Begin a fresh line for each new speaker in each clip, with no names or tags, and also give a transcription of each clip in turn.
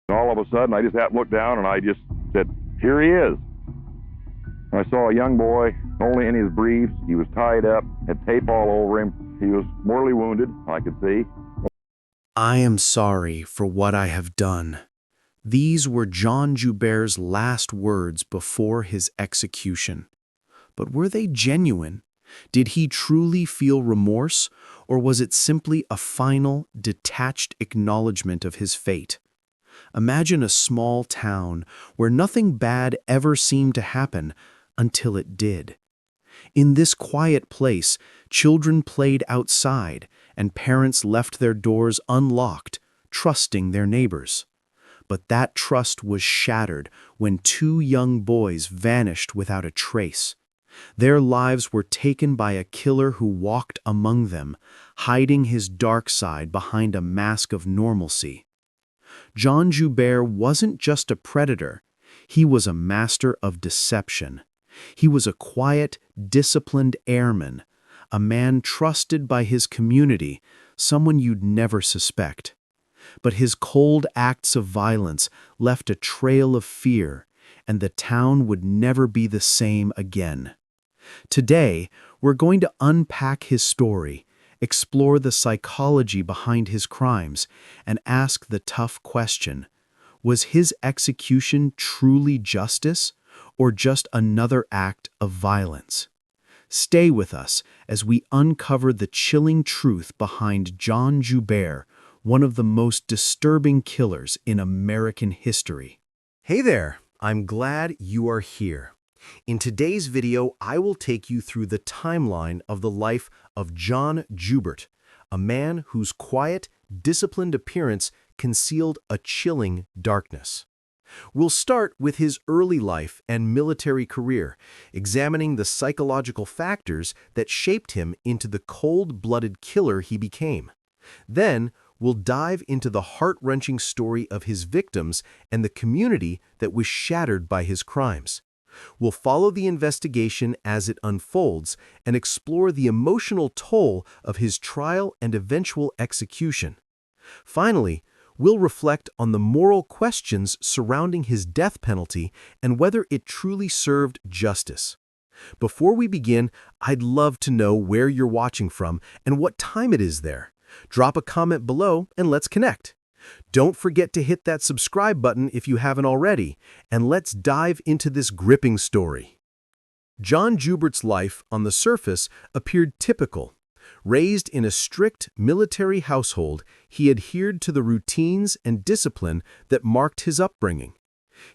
All of a sudden, I just happened to look down and I just said, "Here he is." And I saw a young boy, only in his briefs. He was tied up, had tape all over him. He was mortally wounded, I could see.
I am sorry for what I have done. These were John Joubert's last words before his execution. But were they genuine? Did he truly feel remorse, or was it simply a final, detached acknowledgement of his fate? Imagine a small town where nothing bad ever seemed to happen until it did. In this quiet place, children played outside and parents left their doors unlocked, trusting their neighbors. But that trust was shattered when two young boys vanished without a trace. Their lives were taken by a killer who walked among them, hiding his dark side behind a mask of normalcy. John Joubert wasn't just a predator, he was a master of deception. He was a quiet, disciplined airman, a man trusted by his community, someone you'd never suspect. But his cold acts of violence left a trail of fear, and the town would never be the same again. Today, we're going to unpack his story, explore the psychology behind his crimes, and ask the tough question: was his execution truly justice, or just another act of violence? Stay with us as we uncover the chilling truth behind John Joubert, one of the most disturbing killers in American history. Hey there, I'm glad you are here. In today's video, I will take you through the timeline of the life of John Joubert, a man whose quiet, disciplined appearance concealed a chilling darkness. We'll start with his early life and military career, examining the psychological factors that shaped him into the cold-blooded killer he became. Then, we'll dive into the heart-wrenching story of his victims and the community that was shattered by his crimes. We'll follow the investigation as it unfolds and explore the emotional toll of his trial and eventual execution. Finally, we'll reflect on the moral questions surrounding his death penalty and whether it truly served justice. Before we begin, I'd love to know where you're watching from and what time it is there. Drop a comment below and let's connect. Don't forget to hit that subscribe button if you haven't already, and let's dive into this gripping story. John Joubert's life, on the surface, appeared typical. Raised in a strict military household, he adhered to the routines and discipline that marked his upbringing.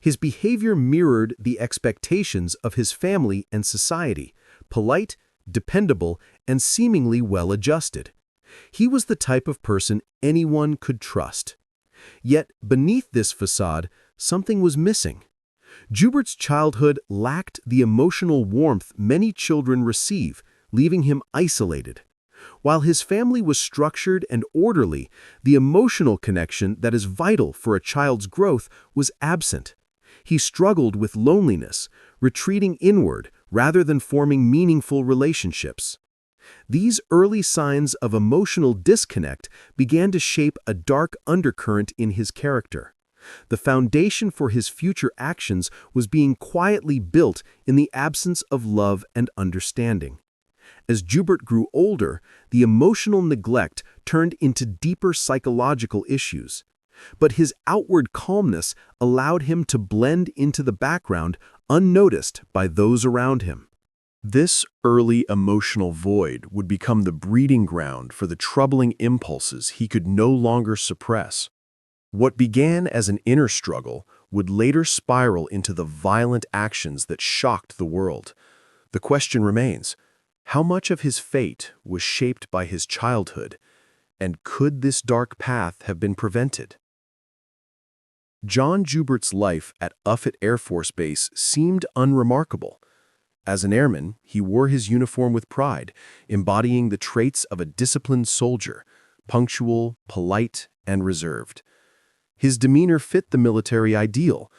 His behavior mirrored the expectations of his family and society, polite, dependable, and seemingly well-adjusted. He was the type of person anyone could trust. Yet, beneath this facade, something was missing. Joubert's childhood lacked the emotional warmth many children receive, leaving him isolated. While his family was structured and orderly, the emotional connection that is vital for a child's growth was absent. He struggled with loneliness, retreating inward rather than forming meaningful relationships. These early signs of emotional disconnect began to shape a dark undercurrent in his character. The foundation for his future actions was being quietly built in the absence of love and understanding. As Joubert grew older, the emotional neglect turned into deeper psychological issues. But his outward calmness allowed him to blend into the background unnoticed by those around him. This early emotional void would become the breeding ground for the troubling impulses he could no longer suppress. What began as an inner struggle would later spiral into the violent actions that shocked the world. The question remains, how much of his fate was shaped by his childhood, and could this dark path have been prevented? John Joubert's life at Offutt Air Force Base seemed unremarkable. As an airman, he wore his uniform with pride, embodying the traits of a disciplined soldier, punctual, polite, and reserved. His demeanor fit the military ideal,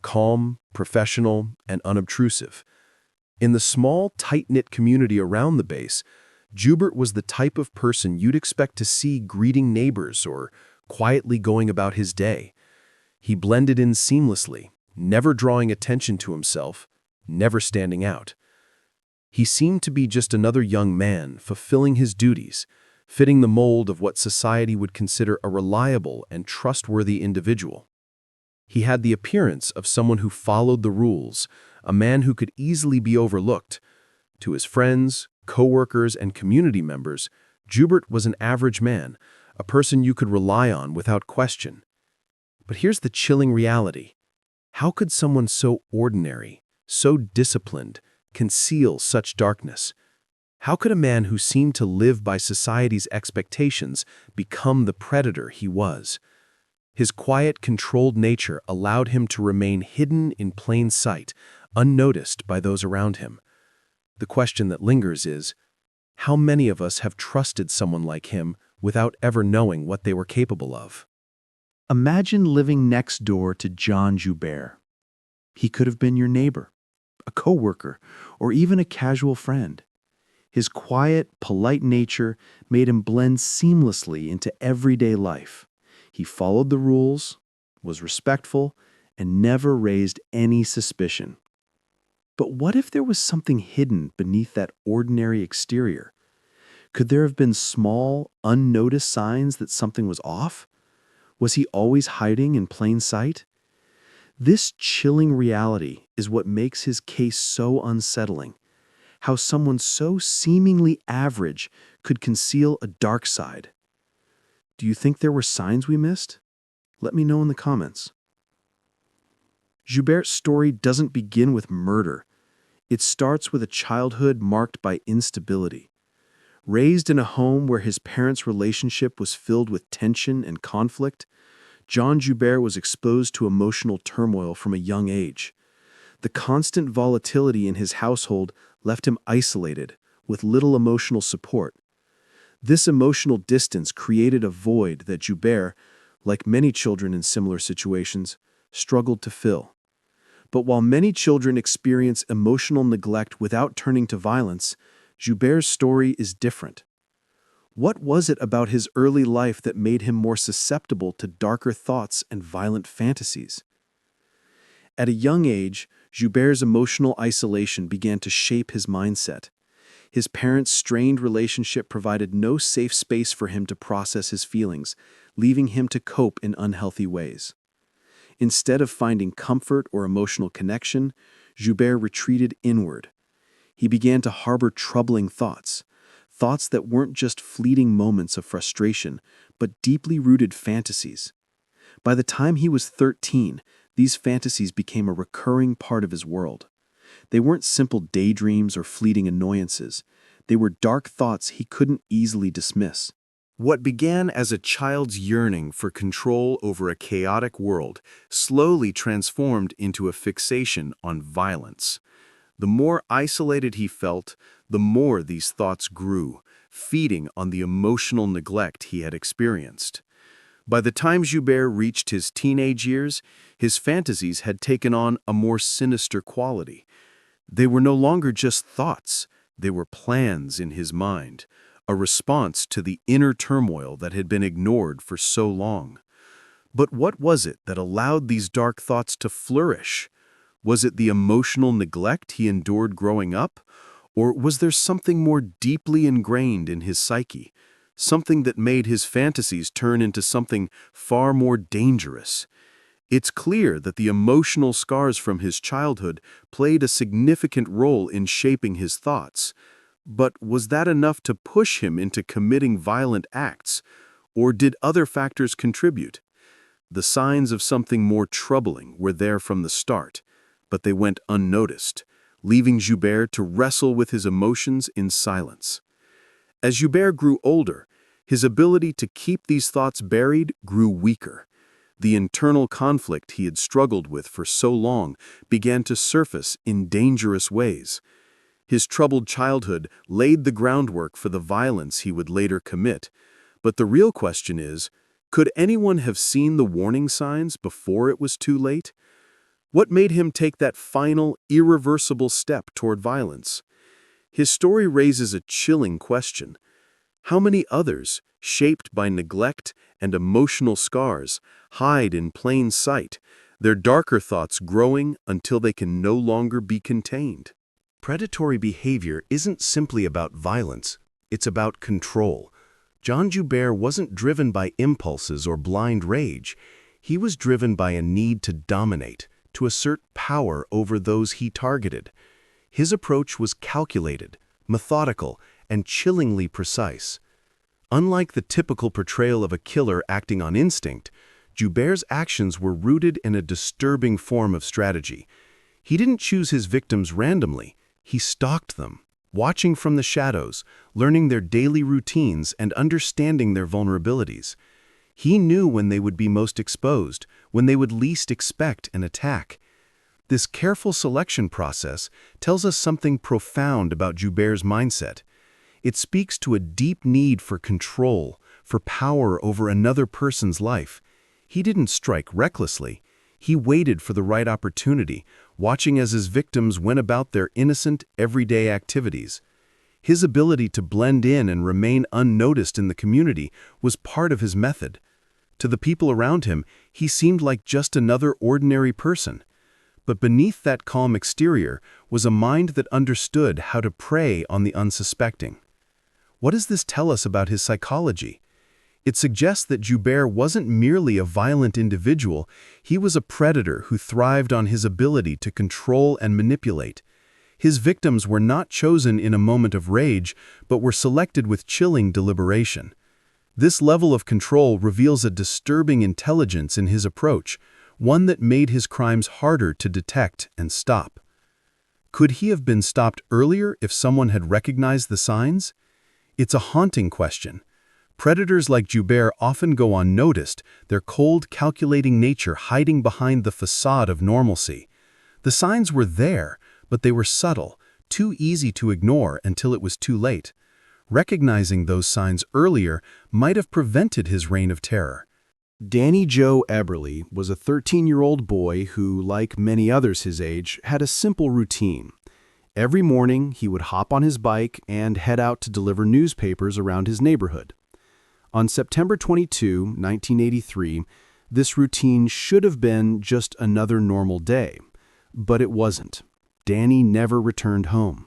calm, professional, and unobtrusive. In the small, tight-knit community around the base, Joubert was the type of person you'd expect to see greeting neighbors or quietly going about his day. He blended in seamlessly, never drawing attention to himself, never standing out. He seemed to be just another young man fulfilling his duties, fitting the mold of what society would consider a reliable and trustworthy individual. He had the appearance of someone who followed the rules, a man who could easily be overlooked. To his friends, co-workers, and community members, Joubert was an average man, a person you could rely on without question. But here's the chilling reality. How could someone so ordinary, so disciplined, conceal such darkness? How could a man who seemed to live by society's expectations become the predator he was? His quiet, controlled nature allowed him to remain hidden in plain sight, unnoticed by those around him. The question that lingers is, how many of us have trusted someone like him without ever knowing what they were capable of?
Imagine living next door to John Joubert. He could have been your neighbor, a coworker, or even a casual friend. His quiet, polite nature made him blend seamlessly into everyday life. He followed the rules, was respectful, and never raised any suspicion. But what if there was something hidden beneath that ordinary exterior? Could there have been small, unnoticed signs that something was off? Was he always hiding in plain sight? This chilling reality is what makes his case so unsettling. How someone so seemingly average could conceal a dark side. Do you think there were signs we missed? Let me know in the comments. Joubert's story doesn't begin with murder. It starts with a childhood marked by instability. Raised in a home where his parents' relationship was filled with tension and conflict, John Joubert was exposed to emotional turmoil from a young age. The constant volatility in his household left him isolated, with little emotional support. This emotional distance created a void that Joubert, like many children in similar situations, struggled to fill. But while many children experience emotional neglect without turning to violence, Joubert's story is different. What was it about his early life that made him more susceptible to darker thoughts and violent fantasies? At a young age, Joubert's emotional isolation began to shape his mindset. His parents' strained relationship provided no safe space for him to process his feelings, leaving him to cope in unhealthy ways. Instead of finding comfort or emotional connection, Joubert retreated inward. He began to harbor troubling thoughts that weren't just fleeting moments of frustration, but deeply rooted fantasies. By the time he was 13, these fantasies became a recurring part of his world. They weren't simple daydreams or fleeting annoyances. They were dark thoughts he couldn't easily dismiss.
What began as a child's yearning for control over a chaotic world slowly transformed into a fixation on violence. The more isolated he felt, the more these thoughts grew, feeding on the emotional neglect he had experienced. By the time Joubert reached his teenage years, his fantasies had taken on a more sinister quality. They were no longer just thoughts, they were plans in his mind, a response to the inner turmoil that had been ignored for so long. But what was it that allowed these dark thoughts to flourish? Was it the emotional neglect he endured growing up? Or was there something more deeply ingrained in his psyche, something that made his fantasies turn into something far more dangerous? It's clear that the emotional scars from his childhood played a significant role in shaping his thoughts. But was that enough to push him into committing violent acts, or did other factors contribute? The signs of something more troubling were there from the start, but they went unnoticed, leaving Joubert to wrestle with his emotions in silence. As Joubert grew older, his ability to keep these thoughts buried grew weaker. The internal conflict he had struggled with for so long began to surface in dangerous ways. His troubled childhood laid the groundwork for the violence he would later commit. But the real question is, could anyone have seen the warning signs before it was too late? What made him take that final, irreversible step toward violence? His story raises a chilling question.
How many others, shaped by neglect and emotional scars, hide in plain sight, their darker thoughts growing until they can no longer be contained? Predatory behavior isn't simply about violence, it's about control. John Joubert wasn't driven by impulses or blind rage. He was driven by a need to dominate, to assert power over those he targeted. His approach was calculated, methodical, and chillingly precise. Unlike the typical portrayal of a killer acting on instinct, Joubert's actions were rooted in a disturbing form of strategy. He didn't choose his victims randomly. He stalked them, watching from the shadows, learning their daily routines and understanding their vulnerabilities. He knew when they would be most exposed, when they would least expect an attack. This careful selection process tells us something profound about Joubert's mindset. It speaks to a deep need for control, for power over another person's life. He didn't strike recklessly. He waited for the right opportunity, watching as his victims went about their innocent, everyday activities. His ability to blend in and remain unnoticed in the community was part of his method. To the people around him, he seemed like just another ordinary person. But beneath that calm exterior was a mind that understood how to prey on the unsuspecting. What does this tell us about his psychology? It suggests that Joubert wasn't merely a violent individual, he was a predator who thrived on his ability to control and manipulate. His victims were not chosen in a moment of rage, but were selected with chilling deliberation. This level of control reveals a disturbing intelligence in his approach, one that made his crimes harder to detect and stop. Could he have been stopped earlier if someone had recognized the signs? It's a haunting question. Predators like Joubert often go unnoticed, their cold, calculating nature hiding behind the facade of normalcy. The signs were there, but they were subtle, too easy to ignore until it was too late. Recognizing those signs earlier might have prevented his reign of terror.
Danny Joe Eberly was a 13-year-old boy who, like many others his age, had a simple routine. Every morning, he would hop on his bike and head out to deliver newspapers around his neighborhood. On September 22, 1983, this routine should have been just another normal day. But it wasn't. Danny never returned home.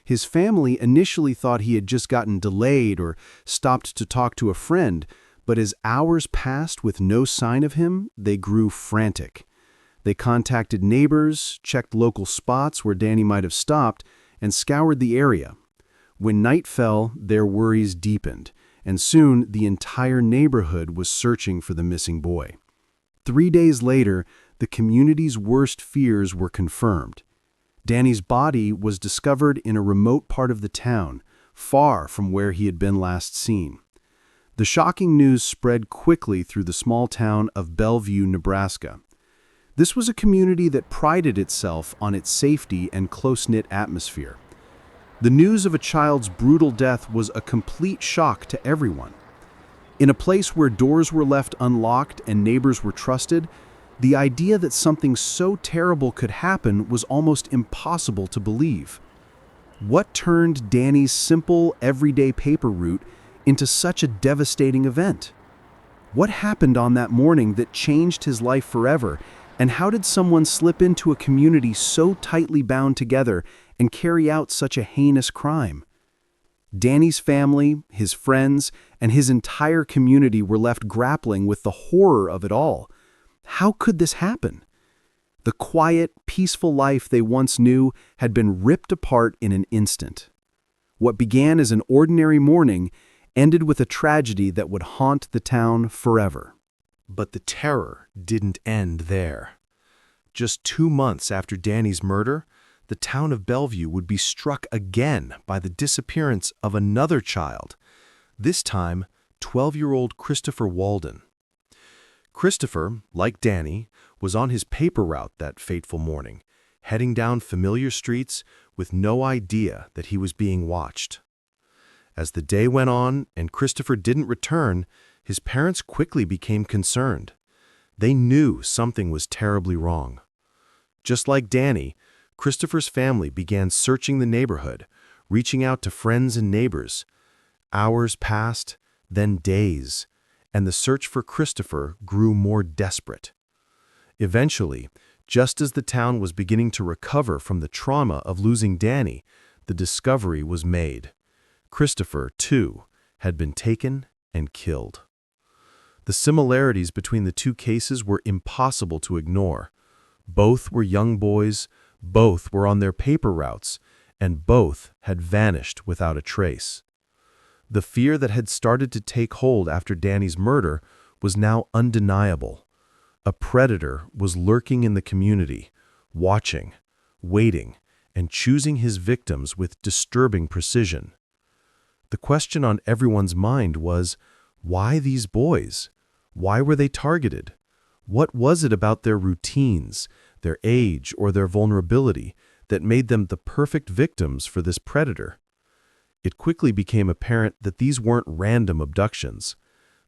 His family initially thought he had just gotten delayed or stopped to talk to a friend, but as hours passed with no sign of him, they grew frantic. They contacted neighbors, checked local spots where Danny might have stopped, and scoured the area. When night fell, their worries deepened, and soon the entire neighborhood was searching for the missing boy. 3 days later, the community's worst fears were confirmed. Danny's body was discovered in a remote part of the town, far from where he had been last seen. The shocking news spread quickly through the small town of Belleview, Nebraska. This was a community that prided itself on its safety and close-knit atmosphere. The news of a child's brutal death was a complete shock to everyone. In a place where doors were left unlocked and neighbors were trusted, the idea that something so terrible could happen was almost impossible to believe. What turned Danny's simple, everyday paper route into such a devastating event? What happened on that morning that changed his life forever, and how did someone slip into a community so tightly bound together and carry out such a heinous crime? Danny's family, his friends, and his entire community were left grappling with the horror of it all. How could this happen? The quiet, peaceful life they once knew had been ripped apart in an instant. What began as an ordinary morning ended with a tragedy that would haunt the town forever.
But the terror didn't end there. Just 2 months after Danny's murder, the town of Bellevue would be struck again by the disappearance of another child, this time 12-year-old Christopher Walden. Christopher, like Danny, was on his paper route that fateful morning, heading down familiar streets with no idea that he was being watched. As the day went on and Christopher didn't return, his parents quickly became concerned. They knew something was terribly wrong. Just like Danny, Christopher's family began searching the neighborhood, reaching out to friends and neighbors.
Hours passed, then days, and the search for Christopher grew more desperate. Eventually, just as the town was beginning to recover from the trauma of losing Danny, the discovery was made. Christopher, too, had been taken and killed. The similarities between the two cases were impossible to ignore. Both were young boys, both were on their paper routes, and both had vanished without a trace. The fear that had started to take hold after Danny's murder was now undeniable. A predator was lurking in the community, watching, waiting, and choosing his victims with disturbing precision. The question on everyone's mind was, why these boys? Why were they targeted? What was it about their routines, their age, or their vulnerability that made them the perfect victims for this predator? It quickly became apparent that these weren't random abductions.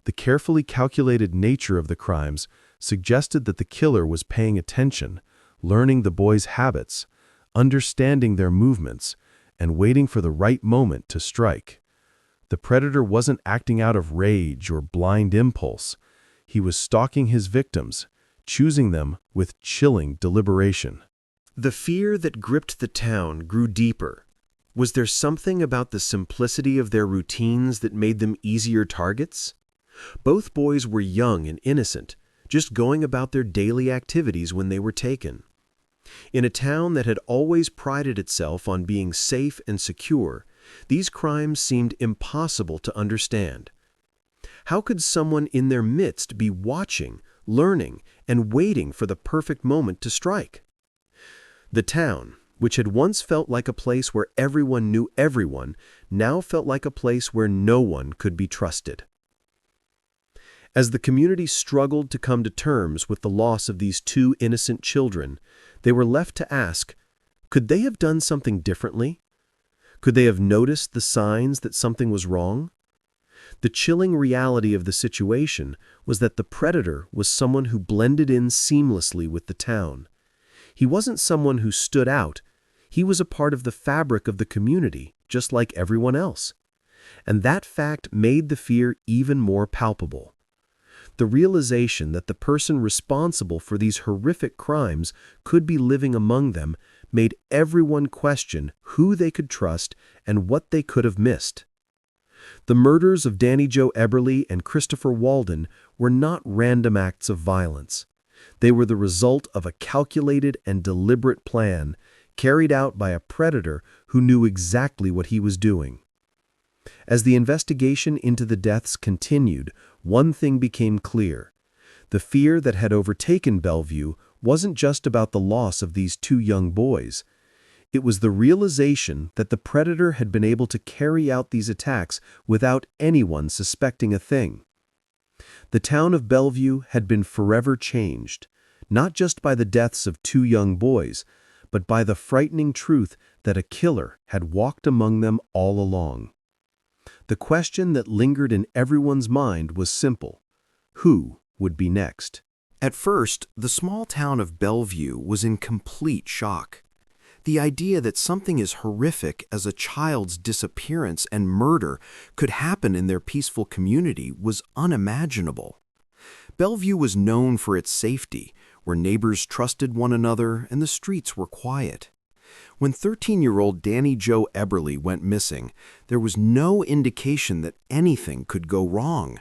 The carefully calculated nature of the crimes suggested that the killer was paying attention, learning the boys' habits, understanding their movements, and waiting for the right moment to strike. The predator wasn't acting out of rage or blind impulse. He was stalking his victims, choosing them with chilling deliberation.
The fear that gripped the town grew deeper. Was there something about the simplicity of their routines that made them easier targets? Both boys were young and innocent, just going about their daily activities when they were taken. In a town that had always prided itself on being safe and secure, these crimes seemed impossible to understand. How could someone in their midst be watching, learning, and waiting for the perfect moment to strike? The town, which had once felt like a place where everyone knew everyone, now felt like a place where no one could be trusted. As the community struggled to come to terms with the loss of these two innocent children, they were left to ask, could they have done something differently? Could they have noticed the signs that something was wrong? The chilling reality of the situation was that the predator was someone who blended in seamlessly with the town. He wasn't someone who stood out. He was a part of the fabric of the community, just like everyone else. And that fact made the fear even more palpable. The realization that the person responsible for these horrific crimes could be living among them made everyone question who they could trust and what they could have missed. The murders of Danny Joe Eberly and Christopher Walden were not random acts of violence. They were the result of a calculated and deliberate plan carried out by a predator who knew exactly what he was doing. As the investigation into the deaths continued, one thing became clear. The fear that had overtaken Bellevue wasn't just about the loss of these two young boys. It was the realization that the predator had been able to carry out these attacks without anyone suspecting a thing. The town of Bellevue had been forever changed, not just by the deaths of two young boys, but by the frightening truth that a killer had walked among them all along. The question that lingered in everyone's mind was simple: who would be next?
At first, the small town of Bellevue was in complete shock. The idea that something as horrific as a child's disappearance and murder could happen in their peaceful community was unimaginable. Bellevue was known for its safety, where neighbors trusted one another and the streets were quiet. When 13-year-old Danny Joe Eberly went missing, there was no indication that anything could go wrong.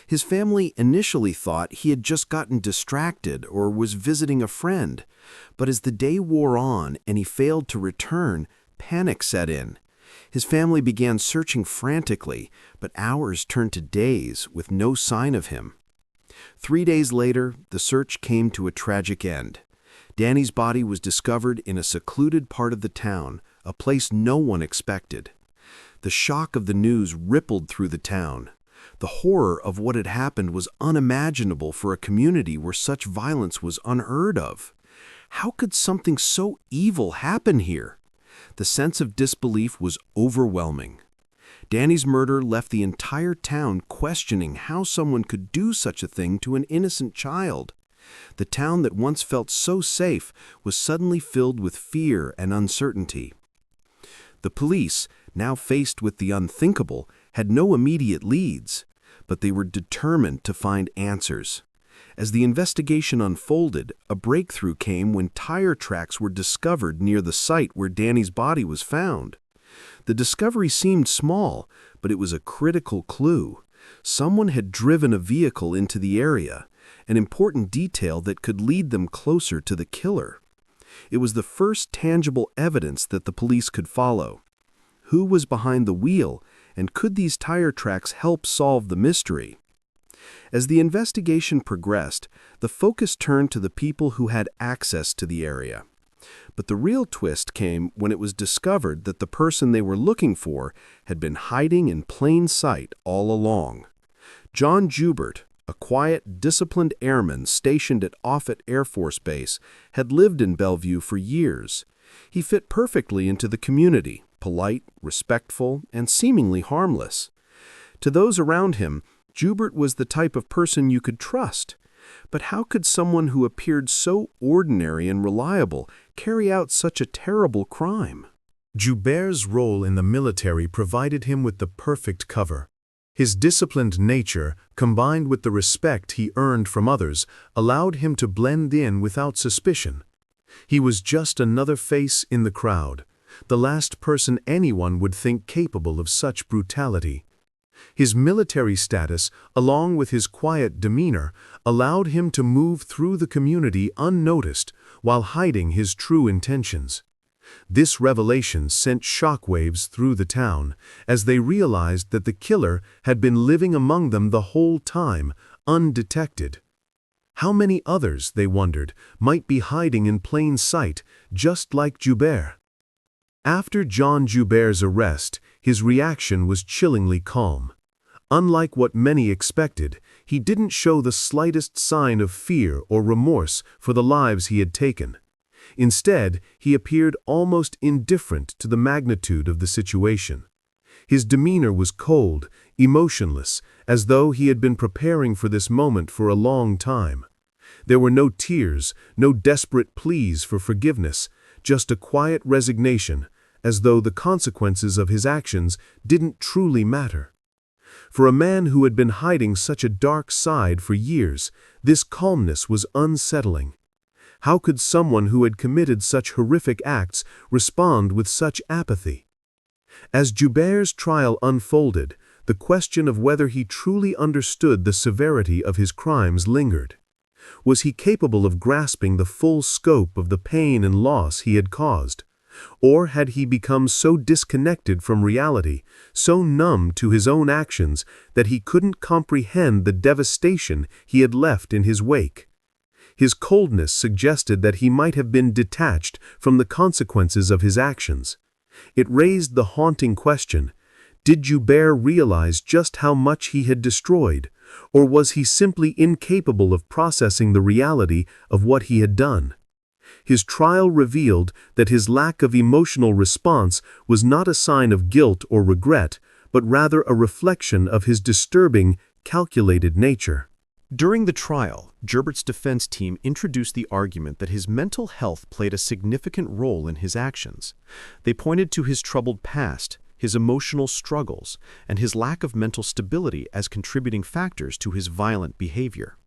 His family initially thought he had just gotten distracted or was visiting a friend, but as the day wore on and he failed to return, panic set in. His family began searching frantically, but hours turned to days with no sign of him. 3 days later, the search came to a tragic end. Danny's body was discovered in a secluded part of the town, a place no one expected. The shock of the news rippled through the town. The horror of what had happened was unimaginable for a community where such violence was unheard of. How could something so evil happen here? The sense of disbelief was overwhelming. Danny's murder left the entire town questioning how someone could do such a thing to an innocent child. The town that once felt so safe was suddenly filled with fear and uncertainty. The police, now faced with the unthinkable, had no immediate leads, but they were determined to find answers. As the investigation unfolded, a breakthrough came when tire tracks were discovered near the site where Danny's body was found. The discovery seemed small, but it was a critical clue. Someone had driven a vehicle into the area, an important detail that could lead them closer to the killer. It was the first tangible evidence that the police could follow. Who was behind the wheel, and could these tire tracks help solve the mystery? As the investigation progressed, the focus turned to the people who had access to the area. But the real twist came when it was discovered that the person they were looking for had been hiding in plain sight all along. John Joubert, a quiet, disciplined airman stationed at Offutt Air Force Base, had lived in Bellevue for years. He fit perfectly into the community, polite, respectful, and seemingly harmless. To those around him, Joubert was the type of person you could trust. But how could someone who appeared so ordinary and reliable carry out such a terrible crime?
Joubert's role in the military provided him with the perfect cover. His disciplined nature, combined with the respect he earned from others, allowed him to blend in without suspicion. He was just another face in the crowd, the last person anyone would think capable of such brutality. His military status, along with his quiet demeanor, allowed him to move through the community unnoticed while hiding his true intentions. This revelation sent shockwaves through the town as they realized that the killer had been living among them the whole time, undetected. How many others, they wondered, might be hiding in plain sight, just like Joubert? After John Joubert's arrest, his reaction was chillingly calm. Unlike what many expected, he didn't show the slightest sign of fear or remorse for the lives he had taken. Instead, he appeared almost indifferent to the magnitude of the situation. His demeanor was cold, emotionless, as though he had been preparing for this moment for a long time. There were no tears, no desperate pleas for forgiveness, just a quiet resignation, as though the consequences of his actions didn't truly matter. For a man who had been hiding such a dark side for years, this calmness was unsettling. How could someone who had committed such horrific acts respond with such apathy? As Joubert's trial unfolded, the question of whether he truly understood the severity of his crimes lingered. Was he capable of grasping the full scope of the pain and loss he had caused? Or had he become so disconnected from reality, so numb to his own actions, that he couldn't comprehend the devastation he had left in his wake? His coldness suggested that he might have been detached from the consequences of his actions. It raised the haunting question: did Joubert realize just how much he had destroyed, or was he simply incapable of processing the reality of what he had done? His trial revealed that his lack of emotional response was not a sign of guilt or regret, but rather a reflection of his disturbing, calculated nature.
During the trial, Joubert's defense team introduced the argument that his mental health played a significant role in his actions. They pointed to his troubled past, his emotional struggles, and his lack of mental stability as contributing factors to his violent behavior.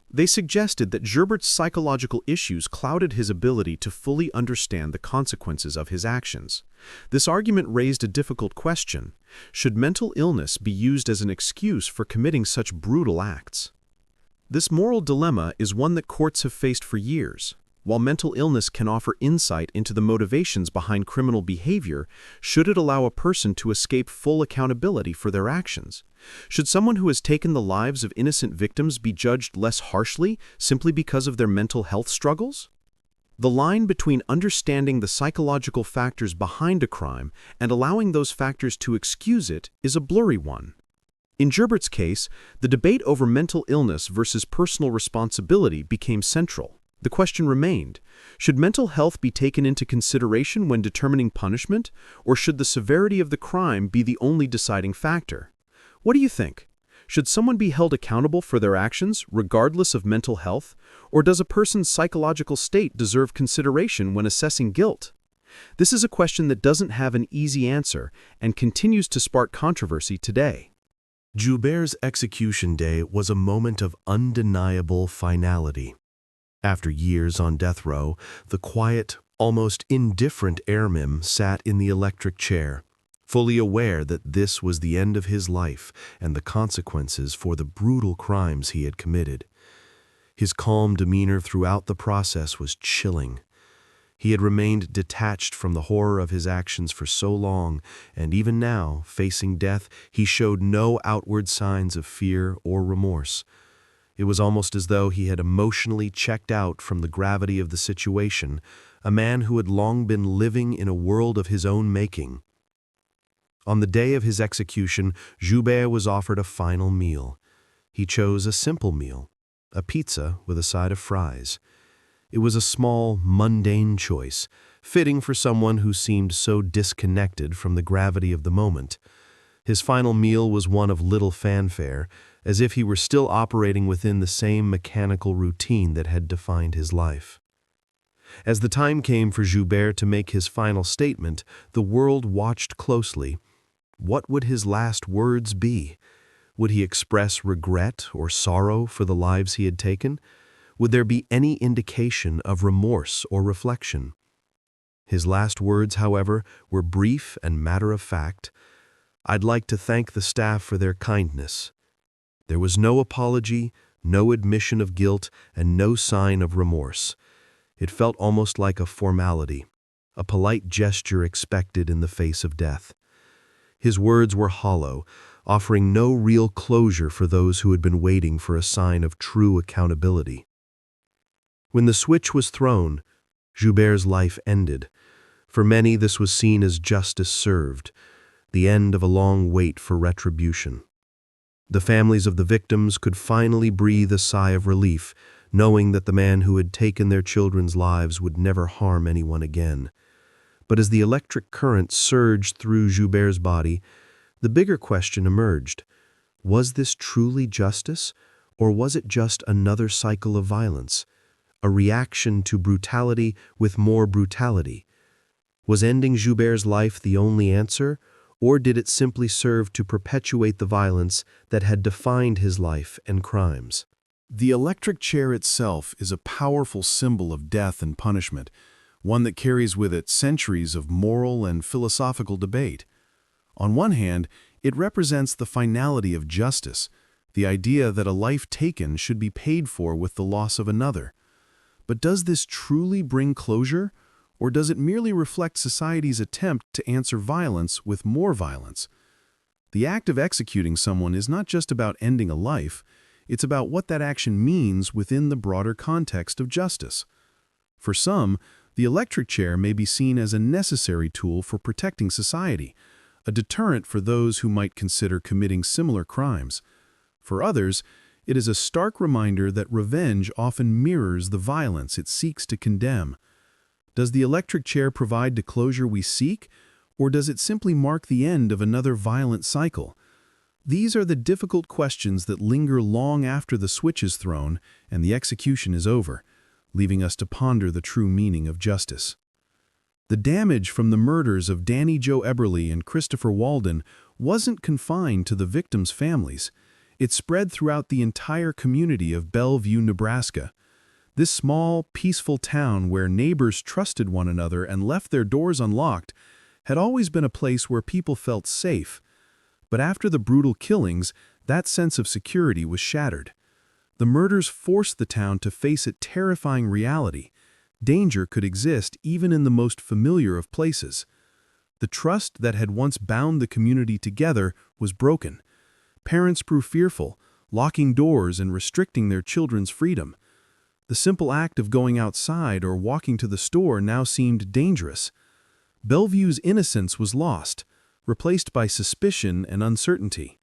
They suggested that Joubert's psychological issues clouded his ability to fully understand the consequences of his actions. This argument raised a difficult question: should mental illness be used as an excuse for committing such brutal acts? This moral dilemma is one that courts have faced for years. While mental illness can offer insight into the motivations behind criminal behavior, should it allow a person to escape full accountability for their actions? Should someone who has taken the lives of innocent victims be judged less harshly simply because of their mental health struggles? The line between understanding the psychological factors behind a crime and allowing those factors to excuse it is a blurry one. In Joubert's case, the debate over mental illness versus personal responsibility became central. The question remained: should mental health be taken into consideration when determining punishment, or should the severity of the crime be the only deciding factor? What do you think? Should someone be held accountable for their actions, regardless of mental health, or does a person's psychological state deserve consideration when assessing guilt?
This is a question that doesn't have an easy answer and continues to spark controversy today.
Joubert's execution day was a moment of undeniable finality. After years on death row, the quiet, almost indifferent airman sat in the electric chair, fully aware that this was the end of his life and the consequences for the brutal crimes he had committed. His calm demeanor throughout the process was chilling. He had remained detached from the horror of his actions for so long, and even now, facing death, he showed no outward signs of fear or remorse. It was almost as though he had emotionally checked out from the gravity of the situation, a man who had long been living in a world of his own making. On the day of his execution, Joubert was offered a final meal. He chose a simple meal, a pizza with a side of fries. It was a small, mundane choice, fitting for someone who seemed so disconnected from the gravity of the moment. His final meal was one of little fanfare, as if he were still operating within the same mechanical routine that had defined his life. As the time came for Joubert to make his final statement, the world watched closely. What would his last words be? Would he express regret or sorrow for the lives he had taken? Would there be any indication of remorse or reflection? His last words, however, were brief and matter-of-fact. "I'd like to thank the staff for their kindness." There was no apology, no admission of guilt, and no sign of remorse. It felt almost like a formality, a polite gesture expected in the face of death. His words were hollow, offering no real closure for those who had been waiting for a sign of true accountability. When the switch was thrown, Joubert's life ended. For many, this was seen as justice served, the end of a long wait for retribution. The families of the victims could finally breathe a sigh of relief, knowing that the man who had taken their children's lives would never harm anyone again. But as the electric current surged through Joubert's body, the bigger question emerged. Was this truly justice, or was it just another cycle of violence? A reaction to brutality with more brutality? Was ending Joubert's life the only answer, or did it simply serve to perpetuate the violence that had defined his life and crimes?
The electric chair itself is a powerful symbol of death and punishment, one that carries with it centuries of moral and philosophical debate. On one hand, it represents the finality of justice, the idea that a life taken should be paid for with the loss of another. But does this truly bring closure, or does it merely reflect society's attempt to answer violence with more violence? The act of executing someone is not just about ending a life, it's about what that action means within the broader context of justice. For some, the electric chair may be seen as a necessary tool for protecting society, a deterrent for those who might consider committing similar crimes. For others, it is a stark reminder that revenge often mirrors the violence it seeks to condemn. Does the electric chair provide the closure we seek, or does it simply mark the end of another violent cycle? These are the difficult questions that linger long after the switch is thrown and the execution is over, leaving us to ponder the true meaning of justice. The damage from the murders of Danny Joe Eberly and Christopher Walden wasn't confined to the victims' families. It spread throughout the entire community of Belleview, Nebraska. This small, peaceful town where neighbors trusted one another and left their doors unlocked had always been a place where people felt safe. But after the brutal killings, that sense of security was shattered. The murders forced the town to face a terrifying reality. Danger could exist even in the most familiar of places. The trust that had once bound the community together was broken. Parents grew fearful, locking doors and restricting their children's freedom. The simple act of going outside or walking to the store now seemed dangerous. Bellevue's innocence was lost, replaced by suspicion and uncertainty.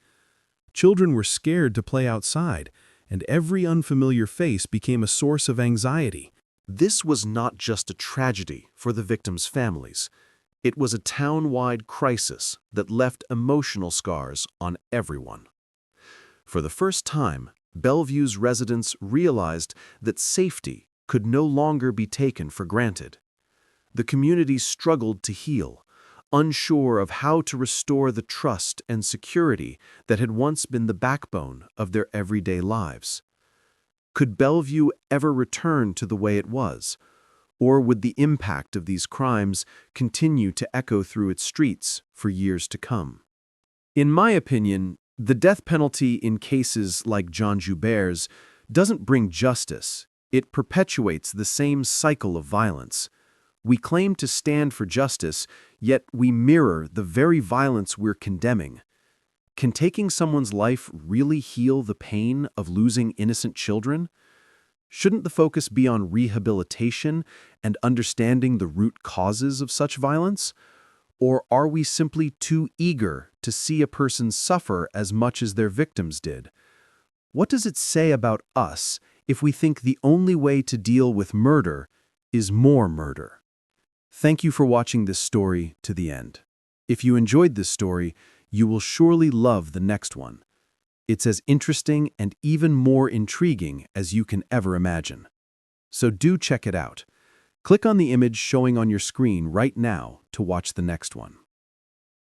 Children were scared to play outside, and every unfamiliar face became a source of anxiety.
This was not just a tragedy for the victims' families. It was a town-wide crisis that left emotional scars on everyone. For the first time, Bellevue's residents realized that safety could no longer be taken for granted. The community struggled to heal, unsure of how to restore the trust and security that had once been the backbone of their everyday lives. Could Bellevue ever return to the way it was? Or would the impact of these crimes continue to echo through its streets for years to come? In my opinion, the death penalty in cases like John Joubert's doesn't bring justice. It perpetuates the same cycle of violence. We claim to stand for justice, yet we mirror the very violence we're condemning. Can taking someone's life really heal the pain of losing innocent children? Shouldn't the focus be on rehabilitation and understanding the root causes of such violence? Or are we simply too eager to see a person suffer as much as their victims did? What does it say about us if we think the only way to deal with murder is more murder? Thank you for watching this story to the end. If you enjoyed this story, you will surely love the next one. It's as interesting and even more intriguing as you can ever imagine. So do check it out. Click on the image showing on your screen right now to watch the next one.